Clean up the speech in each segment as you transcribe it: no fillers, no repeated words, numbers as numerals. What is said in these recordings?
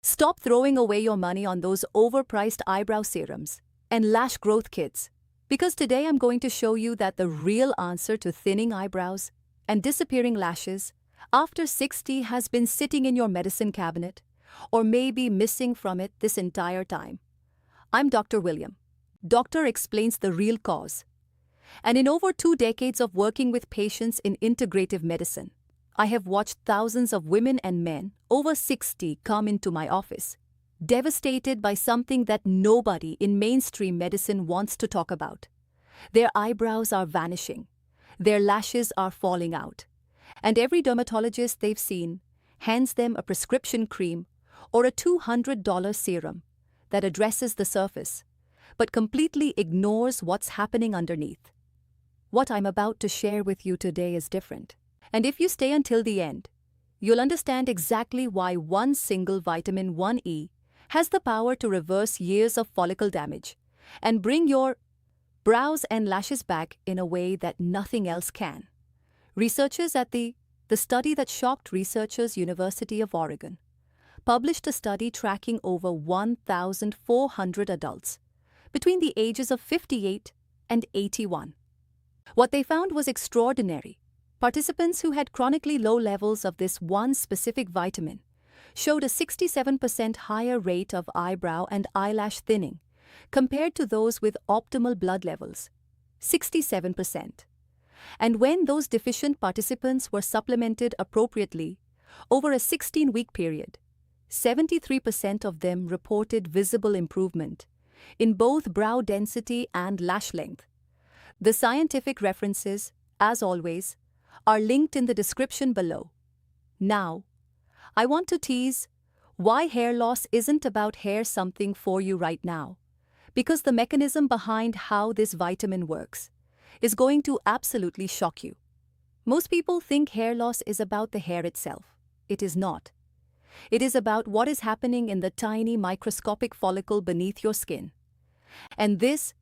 Stop throwing away your money on those overpriced eyebrow serums and lash growth kits, because today I'm going to show you that the real answer to thinning eyebrows and disappearing lashes after 60 has been sitting in your medicine cabinet or maybe missing from it this entire time. I'm Dr. William. Doctor explains the real cause. And in over 2 decades of working with patients in integrative medicine, I have watched thousands of women and men over 60 come into my office, devastated by something that nobody in mainstream medicine wants to talk about. Their eyebrows are vanishing, their lashes are falling out, and every dermatologist they've seen hands them a prescription cream or a $200 serum that addresses the surface, but completely ignores what's happening underneath. What I'm about to share with you today is different. And if you stay until the end, you'll understand exactly why one single vitamin 1E has the power to reverse years of follicle damage and bring your brows and lashes back in a way that nothing else can. Researchers at the study that shocked researchers University of Oregon published a study tracking over 1,400 adults between the ages of 58 and 81. What they found was extraordinary. Participants who had chronically low levels of this one specific vitamin showed a 67% higher rate of eyebrow and eyelash thinning compared to those with optimal blood levels, 67%. And when those deficient participants were supplemented appropriately over a 16-week period, 73% of them reported visible improvement in both brow density and lash length. The scientific references, as always, are linked in the description below. Now, I want to tease why hair loss isn't about hair something for you right now, because the mechanism behind how this vitamin works is going to absolutely shock you. Most people think hair loss is about the hair itself. It is not. It is about what is happening in the tiny microscopic follicle beneath your skin. And this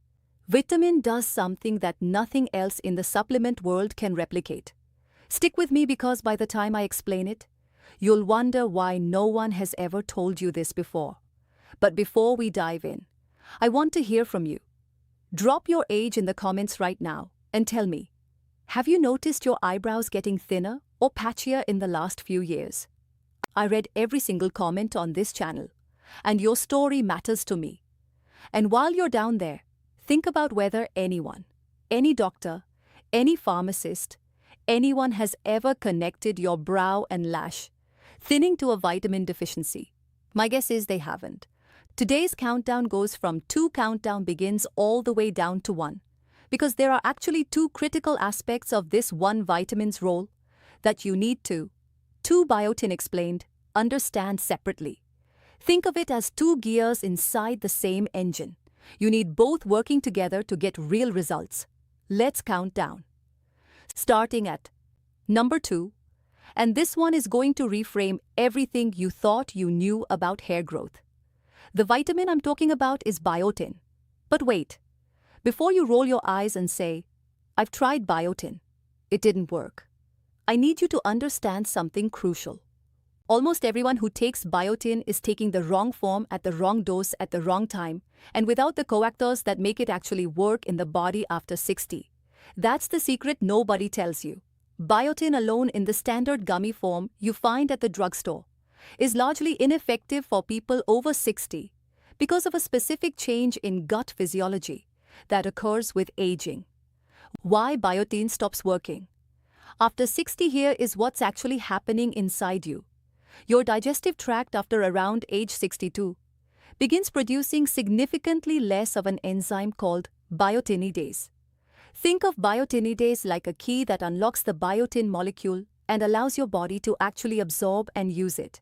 vitamin does something that nothing else in the supplement world can replicate. Stick with me because by the time I explain it, you'll wonder why no one has ever told you this before. But before we dive in, I want to hear from you. Drop your age in the comments right now and tell me, have you noticed your eyebrows getting thinner or patchier in the last few years? I read every single comment on this channel, and your story matters to me. And while you're down there, think about whether anyone, any doctor, any pharmacist, anyone has ever connected your brow and lash thinning to a vitamin deficiency. My guess is they haven't. Today's countdown goes from 2 countdown begins all the way down to 1, because there are actually 2 critical aspects of this one vitamin's role that you need to, 2 biotin explained, understand separately. Think of it as 2 gears inside the same engine. You need both working together to get real results. Let's count down. Starting at number 2, and this one is going to reframe everything you thought you knew about hair growth. The vitamin I'm talking about is biotin. But wait, before you roll your eyes and say, I've tried biotin, it didn't work, I need you to understand something crucial. Almost everyone who takes biotin is taking the wrong form at the wrong dose at the wrong time and without the coactors that make it actually work in the body after 60. That's the secret nobody tells you. Biotin alone in the standard gummy form you find at the drugstore is largely ineffective for people over 60 because of a specific change in gut physiology that occurs with aging. Why biotin stops working? After 60, here is what's actually happening inside you. Your digestive tract after around age 62 begins producing significantly less of an enzyme called biotinidase. Think of biotinidase like a key that unlocks the biotin molecule and allows your body to actually absorb and use it.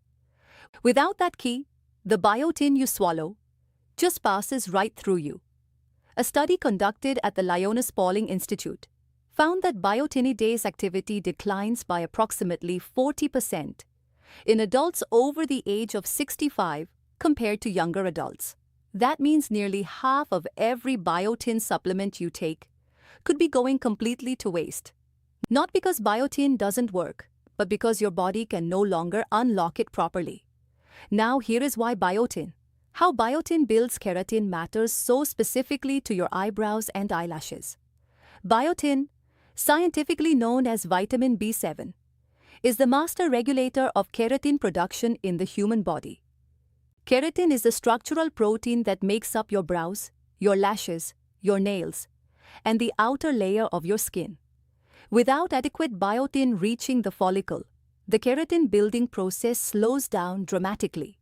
Without that key, the biotin you swallow just passes right through you. A study conducted at the Linus Pauling Institute found that biotinidase activity declines by approximately 40% in adults over the age of 65 compared to younger adults. That means nearly half of every biotin supplement you take could be going completely to waste. Not because biotin doesn't work, but because your body can no longer unlock it properly. Now here is why biotin. How biotin builds keratin matters so specifically to your eyebrows and eyelashes. Biotin, scientifically known as vitamin B7, is the master regulator of keratin production in the human body. Keratin is the structural protein that makes up your brows, your lashes, your nails, and the outer layer of your skin. Without adequate biotin reaching the follicle, the keratin building process slows down dramatically.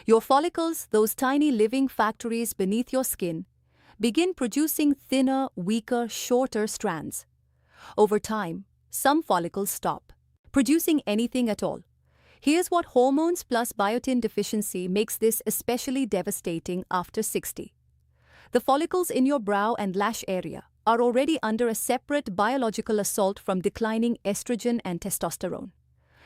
Your follicles, those tiny living factories beneath your skin, begin producing thinner, weaker, shorter strands. Over time, some follicles stop producing anything at all. Here's what hormones plus biotin deficiency makes this especially devastating after 60. The follicles in your brow and lash area are already under a separate biological assault from declining estrogen and testosterone.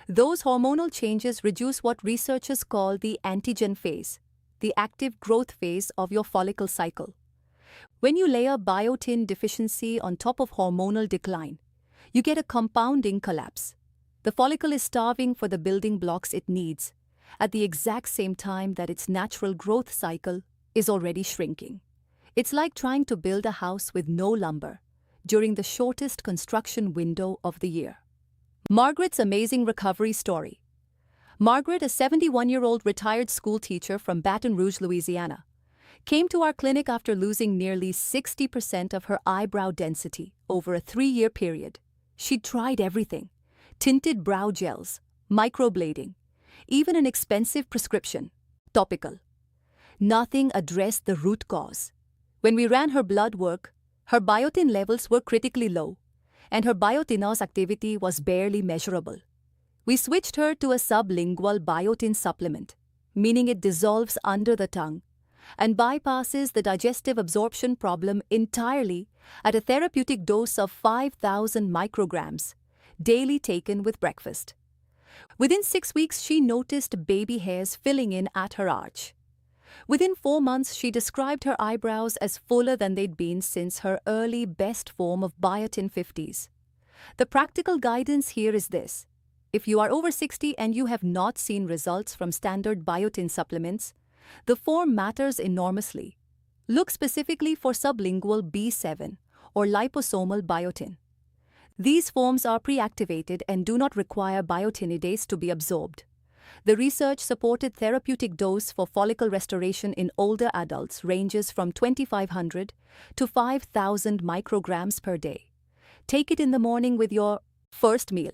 Those hormonal changes reduce what researchers call the antigen phase, the active growth phase of your follicle cycle. When you layer biotin deficiency on top of hormonal decline, you get a compounding collapse. The follicle is starving for the building blocks it needs, at the exact same time that its natural growth cycle is already shrinking. It's like trying to build a house with no lumber during the shortest construction window of the year. Margaret's amazing recovery story. Margaret, a 71-year-old retired school teacher from Baton Rouge, Louisiana, came to our clinic after losing nearly 60% of her eyebrow density over a 3-year period. She'd tried everything: tinted brow gels, microblading, even an expensive prescription, topical. Nothing addressed the root cause. When we ran her blood work, her biotin levels were critically low, and her biotinase activity was barely measurable. We switched her to a sublingual biotin supplement, meaning it dissolves under the tongue and bypasses the digestive absorption problem entirely at a therapeutic dose of 5,000 micrograms, daily taken with breakfast. Within 6 weeks, she noticed baby hairs filling in at her arch. Within 4 months, she described her eyebrows as fuller than they'd been since her early best form of biotin 50s. The practical guidance here is this: if you are over 60 and you have not seen results from standard biotin supplements, the form matters enormously. Look specifically for sublingual B7 or liposomal biotin. These forms are pre-activated and do not require biotinidase to be absorbed. The research-supported therapeutic dose for follicle restoration in older adults ranges from 2,500 to 5,000 micrograms per day. Take it in the morning with your first meal,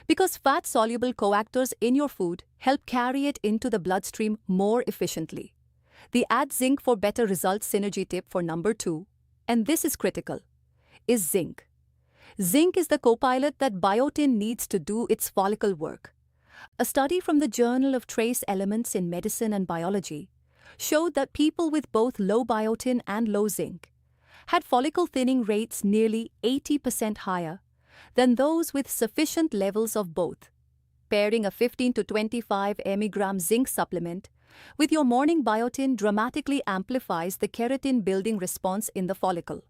because fat-soluble coactors in your food help carry it into the bloodstream more efficiently. The Add Zinc for Better Results synergy tip for number 2, and this is critical, is zinc. Zinc is the co-pilot that biotin needs to do its follicle work. A study from the Journal of Trace Elements in Medicine and Biology showed that people with both low biotin and low zinc had follicle thinning rates nearly 80% higher than those with sufficient levels of both. Pairing a 15 to 25 mg zinc supplement with your morning biotin dramatically amplifies the keratin building response in the follicle.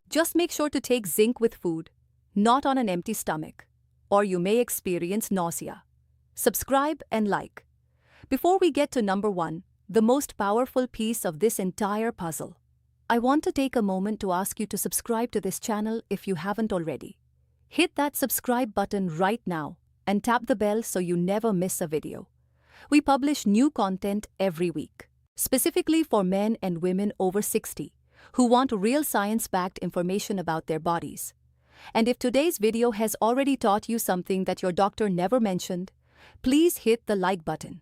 Just make sure to take zinc with food, not on an empty stomach, or you may experience nausea. Subscribe and like. Before we get to number 1, the most powerful piece of this entire puzzle, I want to take a moment to ask you to subscribe to this channel if you haven't already. Hit that subscribe button right now and tap the bell so you never miss a video. We publish new content every week, specifically for men and women over 60 who want real science-backed information about their bodies. And if today's video has already taught you something that your doctor never mentioned, please hit the like button.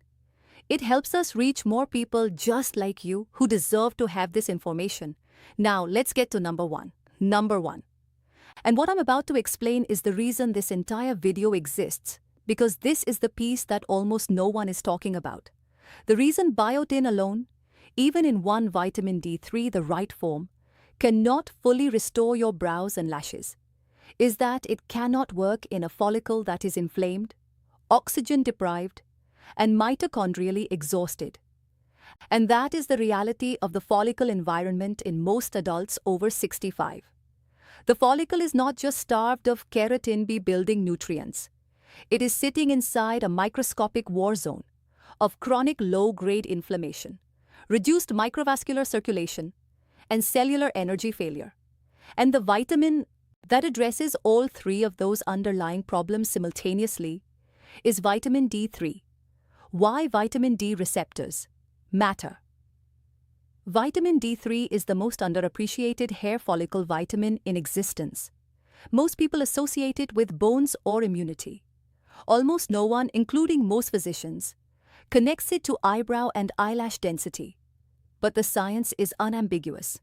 It helps us reach more people just like you who deserve to have this information. Now let's get to number 1. Number 1. And what I'm about to explain is the reason this entire video exists, because this is the piece that almost no one is talking about. The reason biotin alone, even in one vitamin D3, the right form, cannot fully restore your brows and lashes, is that it cannot work in a follicle that is inflamed, oxygen deprived, and mitochondrially exhausted. And that is the reality of the follicle environment in most adults over 65. The follicle is not just starved of keratin B building nutrients. It is sitting inside a microscopic war zone, of chronic low-grade inflammation, reduced microvascular circulation, and cellular energy failure. And the vitamin that addresses all three of those underlying problems simultaneously is vitamin D3. Why vitamin D receptors matter. Vitamin D3 is the most underappreciated hair follicle vitamin in existence. Most people associate it with bones or immunity. Almost no one, including most physicians, connects it to eyebrow and eyelash density. But the science is unambiguous.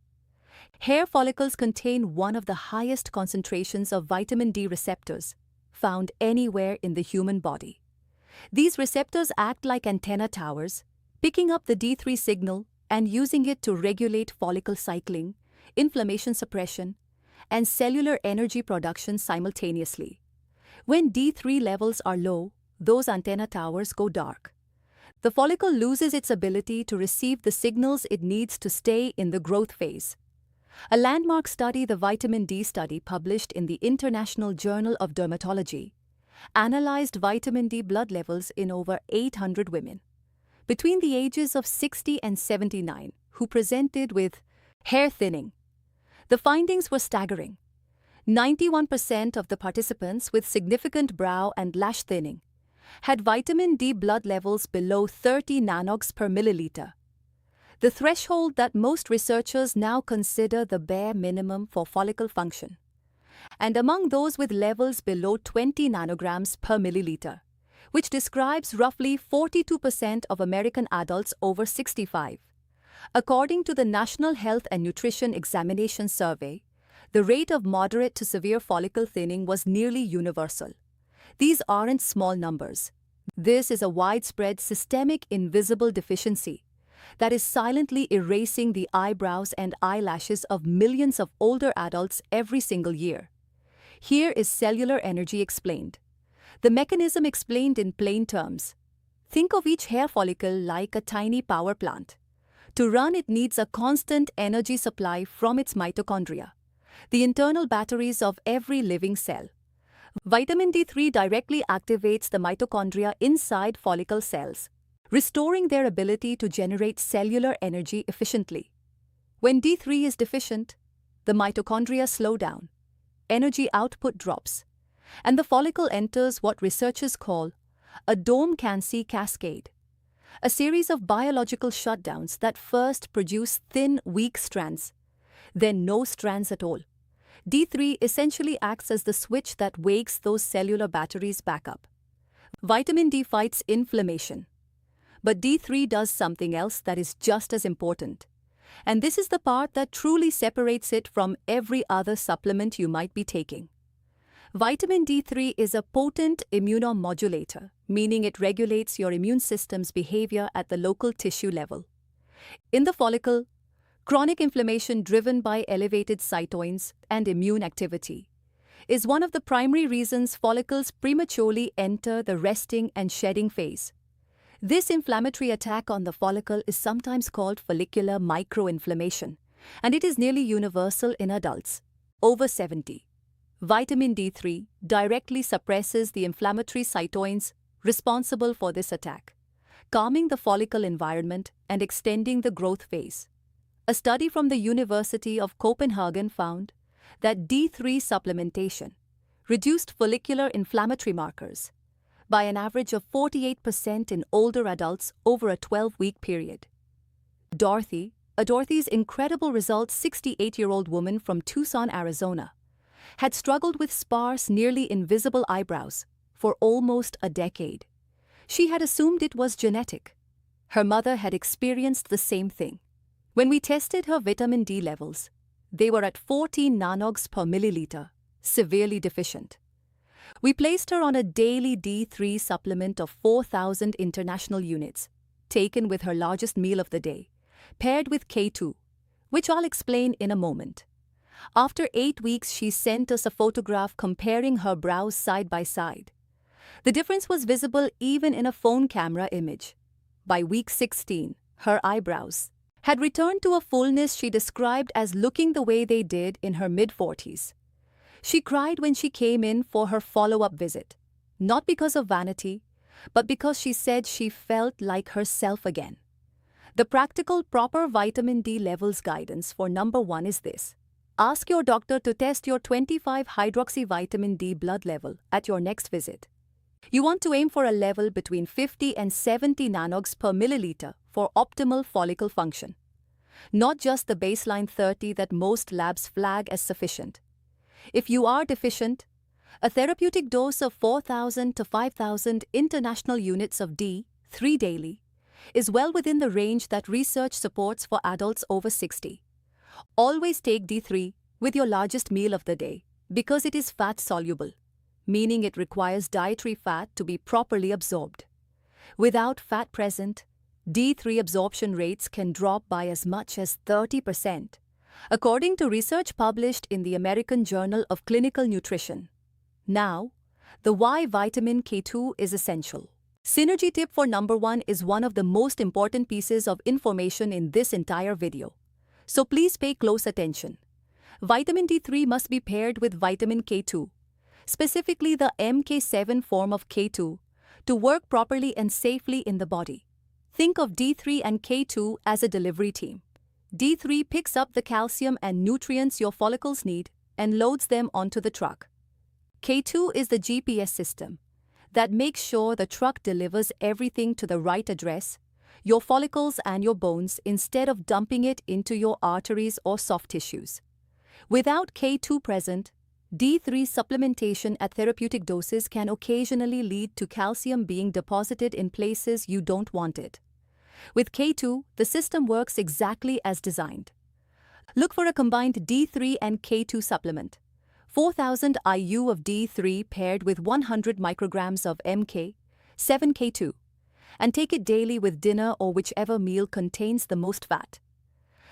Hair follicles contain one of the highest concentrations of vitamin D receptors found anywhere in the human body. These receptors act like antenna towers, picking up the D3 signal and using it to regulate follicle cycling, inflammation suppression, and cellular energy production simultaneously. When D3 levels are low, those antenna towers go dark. The follicle loses its ability to receive the signals it needs to stay in the growth phase. A landmark study, the Vitamin D study published in the International Journal of Dermatology, analyzed vitamin D blood levels in over 800 women between the ages of 60 and 79 who presented with hair thinning. The findings were staggering. 91% of the participants with significant brow and lash thinning had vitamin D blood levels below 30 nanogs per milliliter, the threshold that most researchers now consider the bare minimum for follicle function. And among those with levels below 20 nanograms per milliliter, which describes roughly 42% of American adults over 65. According to the National Health and Nutrition Examination Survey, the rate of moderate to severe follicle thinning was nearly universal. These aren't small numbers. This is a widespread systemic invisible deficiency that is silently erasing the eyebrows and eyelashes of millions of older adults every single year. Here is cellular energy explained. The mechanism explained in plain terms. Think of each hair follicle like a tiny power plant. To run, it needs a constant energy supply from its mitochondria, the internal batteries of every living cell. Vitamin D3 directly activates the mitochondria inside follicle cells, restoring their ability to generate cellular energy efficiently. When D3 is deficient, the mitochondria slow down, energy output drops, and the follicle enters what researchers call a Dome-Cancy cascade, a series of biological shutdowns that first produce thin, weak strands, then no strands at all. D3 essentially acts as the switch that wakes those cellular batteries back up. Vitamin D fights inflammation. But D3 does something else that is just as important. And this is the part that truly separates it from every other supplement you might be taking. Vitamin D3 is a potent immunomodulator, meaning it regulates your immune system's behavior at the local tissue level. In the follicle, chronic inflammation driven by elevated cytokines and immune activity is one of the primary reasons follicles prematurely enter the resting and shedding phase. This inflammatory attack on the follicle is sometimes called follicular microinflammation, and it is nearly universal in adults over 70. Vitamin D3 directly suppresses the inflammatory cytokines responsible for this attack, calming the follicle environment and extending the growth phase. A study from the University of Copenhagen found that D3 supplementation reduced follicular inflammatory markers by an average of 48% in older adults over a 12-week period. Dorothy's incredible results, 68-year-old woman from Tucson, Arizona, had struggled with sparse, nearly invisible eyebrows for almost a decade. She had assumed it was genetic. Her mother had experienced the same thing. When we tested her vitamin D levels, they were at 14 nanogs per milliliter, severely deficient. We placed her on a daily D3 supplement of 4,000 international units, taken with her largest meal of the day, paired with K2, which I'll explain in a moment. After 8 weeks, she sent us a photograph comparing her brows side by side. The difference was visible even in a phone camera image. By week 16, her eyebrows had returned to a fullness she described as looking the way they did in her mid-40s. She cried when she came in for her follow-up visit, not because of vanity, but because she said she felt like herself again. The practical proper vitamin D levels guidance for number 1 is this. Ask your doctor to test your 25-hydroxy vitamin D blood level at your next visit. You want to aim for a level between 50 and 70 nanogs per milliliter for optimal follicle function. Not just the baseline 30 that most labs flag as sufficient. If you are deficient, a therapeutic dose of 4,000 to 5,000 international units of D3 daily is well within the range that research supports for adults over 60. Always take D3 with your largest meal of the day because it is fat-soluble, meaning it requires dietary fat to be properly absorbed. Without fat present, D3 absorption rates can drop by as much as 30%, according to research published in the American Journal of Clinical Nutrition. Now, the why vitamin K2 is essential. Synergy tip for number 1 is one of the most important pieces of information in this entire video. So please pay close attention. Vitamin D3 must be paired with vitamin K2, specifically the MK7 form of K2, to work properly and safely in the body. Think of D3 and K2 as a delivery team. D3 picks up the calcium and nutrients your follicles need and loads them onto the truck. K2 is the GPS system that makes sure the truck delivers everything to the right address, your follicles and your bones, instead of dumping it into your arteries or soft tissues. Without K2 present, D3 supplementation at therapeutic doses can occasionally lead to calcium being deposited in places you don't want it. With K2, the system works exactly as designed. Look for a combined D3 and K2 supplement. 4,000 IU of D3 paired with 100 micrograms of MK7K2, and take it daily with dinner or whichever meal contains the most fat.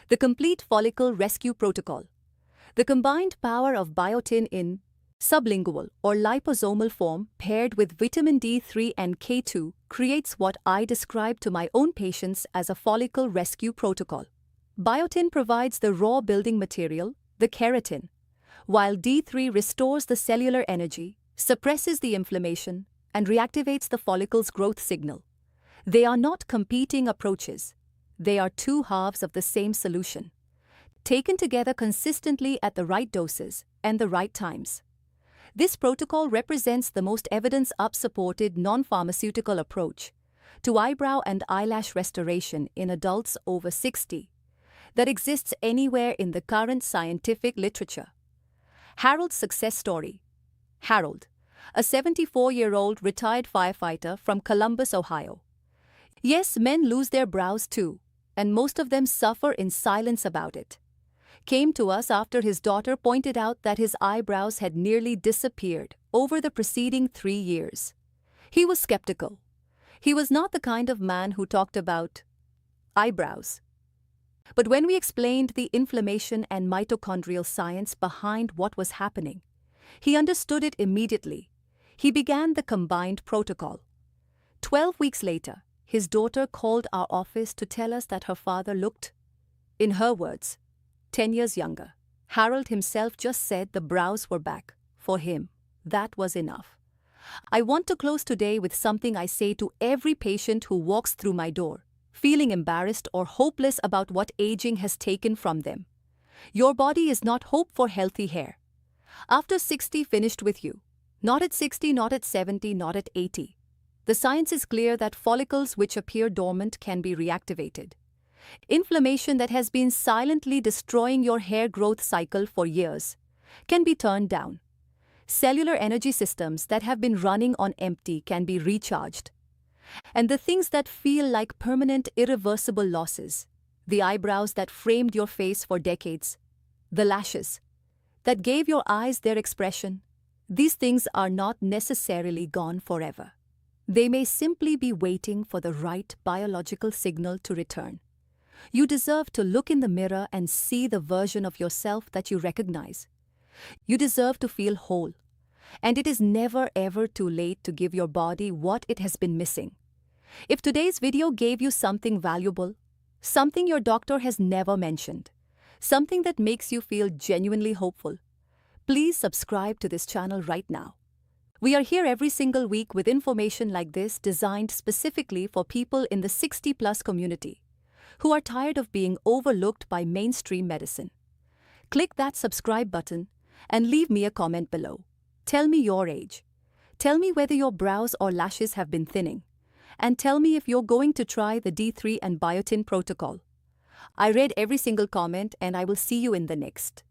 The complete follicle rescue protocol. The combined power of biotin in sublingual or liposomal form paired with vitamin D3 and K2 creates what I describe to my own patients as a follicle rescue protocol. Biotin provides the raw building material, the keratin, while D3 restores the cellular energy, suppresses the inflammation, and reactivates the follicle's growth signal. They are not competing approaches. They are two halves of the same solution, taken together consistently at the right doses and the right times. This protocol represents the most evidence-supported non-pharmaceutical approach to eyebrow and eyelash restoration in adults over 60 that exists anywhere in the current scientific literature. Harold's success story. Harold, a 74-year-old retired firefighter from Columbus, Ohio. Yes, men lose their brows too, and most of them suffer in silence about it. Came to us after his daughter pointed out that his eyebrows had nearly disappeared over the preceding 3 years. He was skeptical. He was not the kind of man who talked about eyebrows. But when we explained the inflammation and mitochondrial science behind what was happening, he understood it immediately. He began the combined protocol. 12 weeks later, his daughter called our office to tell us that her father looked, in her words, 10 years younger. Harold himself just said the brows were back. For him, that was enough. I want to close today with something I say to every patient who walks through my door, feeling embarrassed or hopeless about what aging has taken from them. Your body is not hope for healthy hair. After 60 finished with you. Not at 60, not at 70, not at 80. The science is clear that follicles which appear dormant can be reactivated. Inflammation that has been silently destroying your hair growth cycle for years can be turned down. Cellular energy systems that have been running on empty can be recharged. And the things that feel like permanent, irreversible losses, the eyebrows that framed your face for decades, the lashes that gave your eyes their expression, these things are not necessarily gone forever. They may simply be waiting for the right biological signal to return. You deserve to look in the mirror and see the version of yourself that you recognize. You deserve to feel whole. And it is never ever too late to give your body what it has been missing. If today's video gave you something valuable, something your doctor has never mentioned, something that makes you feel genuinely hopeful, please subscribe to this channel right now. We are here every single week with information like this designed specifically for people in the 60-plus community who are tired of being overlooked by mainstream medicine. Click that subscribe button and leave me a comment below. Tell me your age. Tell me whether your brows or lashes have been thinning. And tell me if you're going to try the D3 and biotin protocol. I read every single comment and I will see you in the next.